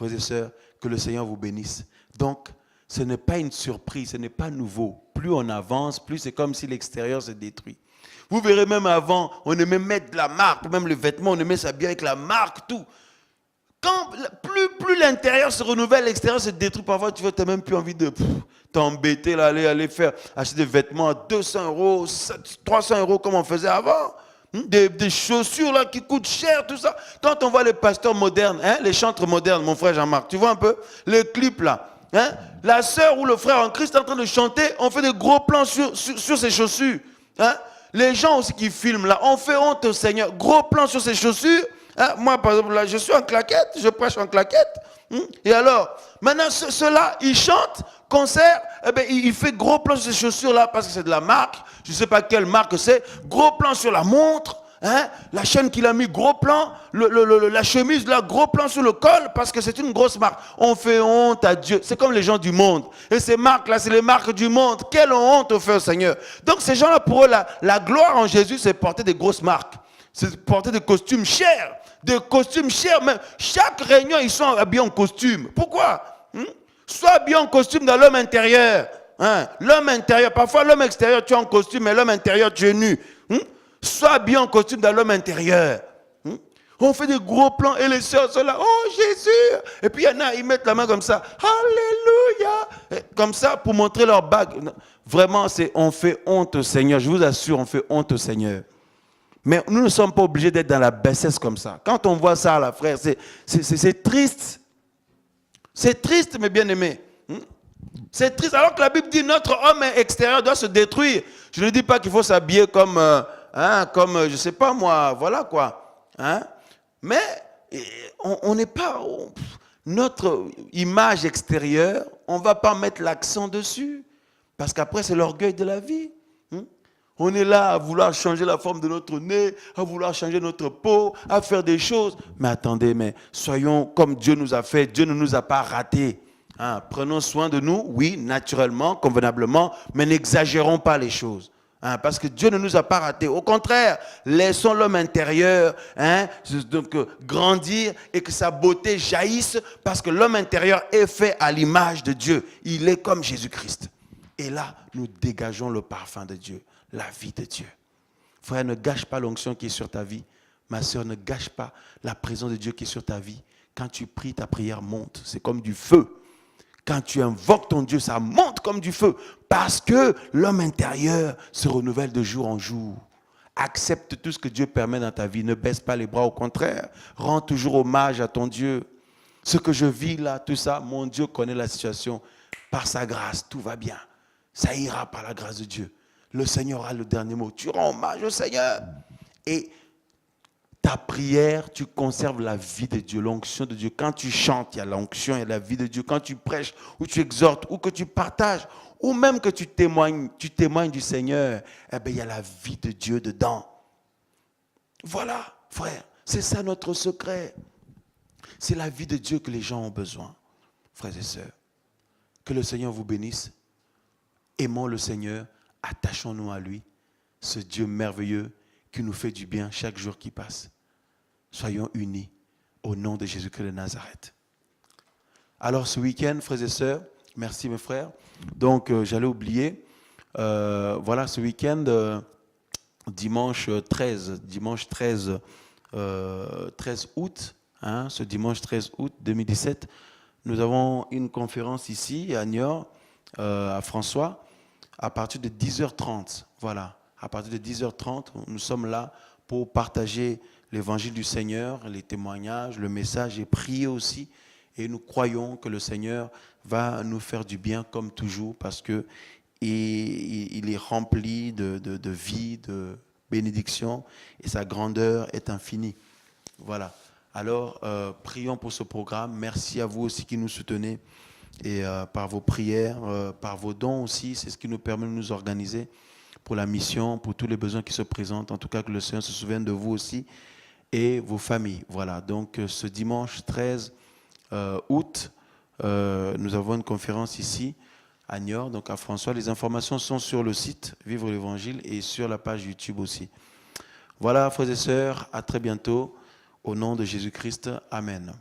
frères et sœurs, que le Seigneur vous bénisse. Donc, ce n'est pas une surprise, ce n'est pas nouveau. Plus on avance, plus c'est comme si l'extérieur se détruit. Vous verrez même avant, on aimait mettre de la marque, même les vêtements, on aimait s'habiller avec la marque, tout. Plus l'intérieur se renouvelle, l'extérieur se détruit. Parfois, tu n'as même plus envie de t'embêter, là, aller acheter des vêtements à 200 euros, 300 euros comme on faisait avant. Des chaussures là, qui coûtent cher, tout ça. Quand on voit les pasteurs modernes, les chantres modernes, mon frère Jean-Marc, tu vois un peu les clips là. La sœur ou le frère en Christ est en train de chanter, on fait des gros plans sur ses chaussures. Les gens aussi qui filment là, on fait honte au Seigneur. Gros plans sur ses chaussures. Moi, par exemple, là, je suis en claquette, je prêche en claquette. Et alors, maintenant, ceux-là, ils chantent, concert, il fait gros plan sur ces chaussures-là parce que c'est de la marque. Je ne sais pas quelle marque c'est. Gros plan sur la montre, la chaîne qu'il a mis, gros plan. La chemise, là, gros plan sur le col parce que c'est une grosse marque. On fait honte à Dieu. C'est comme les gens du monde. Et ces marques-là, c'est les marques du monde. Quelle honte on fait au Seigneur. Donc, ces gens-là, pour eux, la gloire en Jésus, c'est porter des grosses marques. C'est porter des costumes chers. Des costumes chers, même chaque réunion, ils sont habillés en costume. Pourquoi? Sois habillé en costume dans l'homme intérieur. L'homme intérieur, parfois l'homme extérieur, tu es en costume, mais l'homme intérieur, tu es nu. Sois habillé en costume dans l'homme intérieur. On fait des gros plans et les sœurs sont là, oh Jésus! Et puis il y en a, ils mettent la main comme ça, Alléluia! Comme ça, pour montrer leur bague. Vraiment, on fait honte au Seigneur. Je vous assure, on fait honte au Seigneur. Mais nous ne sommes pas obligés d'être dans la bassesse comme ça. Quand on voit ça, là, frère, c'est triste. C'est triste, mes bien-aimés. C'est triste. Alors que la Bible dit notre homme extérieur doit se détruire. Je ne dis pas qu'il faut s'habiller comme, je ne sais pas moi, voilà quoi. Mais on n'est pas... notre image extérieure, on ne va pas mettre l'accent dessus. Parce qu'après, c'est l'orgueil de la vie. On est là à vouloir changer la forme de notre nez, à vouloir changer notre peau, à faire des choses. Mais attendez, mais soyons comme Dieu nous a fait. Dieu ne nous a pas ratés. Prenons soin de nous, oui, naturellement, convenablement, mais n'exagérons pas les choses. Parce que Dieu ne nous a pas ratés. Au contraire, laissons l'homme intérieur donc, grandir et que sa beauté jaillisse parce que l'homme intérieur est fait à l'image de Dieu. Il est comme Jésus-Christ. Et là, nous dégageons le parfum de Dieu. La vie de Dieu. Frère, ne gâche pas l'onction qui est sur ta vie. Ma soeur, ne gâche pas la présence de Dieu qui est sur ta vie. Quand tu pries, ta prière monte. C'est comme du feu. Quand tu invoques ton Dieu, ça monte comme du feu. Parce que l'homme intérieur se renouvelle de jour en jour. Accepte tout ce que Dieu permet dans ta vie. Ne baisse pas les bras, au contraire. Rends toujours hommage à ton Dieu. Ce que je vis là, tout ça, mon Dieu connaît la situation. Par sa grâce, tout va bien. Ça ira par la grâce de Dieu. Le Seigneur a le dernier mot. Tu rends hommage au Seigneur. Et ta prière, tu conserves la vie de Dieu, l'onction de Dieu. Quand tu chantes, il y a l'onction et la vie de Dieu. Quand tu prêches, ou tu exhortes, ou que tu partages, ou même que tu témoignes du Seigneur, il y a la vie de Dieu dedans. Voilà, frère, c'est ça notre secret. C'est la vie de Dieu que les gens ont besoin, frères et sœurs. Que le Seigneur vous bénisse. Aimons le Seigneur. Attachons-nous à lui, ce Dieu merveilleux qui nous fait du bien chaque jour qui passe. Soyons unis au nom de Jésus-Christ de Nazareth. Alors ce week-end, frères et sœurs, merci mes frères. Donc j'allais oublier, voilà ce week-end, dimanche 13 août, ce dimanche 13 août 2017, nous avons une conférence ici à Niort, à François, à partir de 10h30, voilà. À partir de 10h30, nous sommes là pour partager l'évangile du Seigneur, les témoignages, le message et prier aussi. Et nous croyons que le Seigneur va nous faire du bien comme toujours parce qu'il est rempli de vie, de bénédiction et sa grandeur est infinie. Voilà. Alors, prions pour ce programme. Merci à vous aussi qui nous soutenez. Et par vos prières, par vos dons aussi, c'est ce qui nous permet de nous organiser pour la mission, pour tous les besoins qui se présentent. En tout cas, que le Seigneur se souvienne de vous aussi et vos familles. Voilà, donc ce dimanche 13 août, nous avons une conférence ici à Niort, donc à François. Les informations sont sur le site Vivre l'Évangile et sur la page YouTube aussi. Voilà, frères et sœurs, à très bientôt. Au nom de Jésus-Christ, Amen.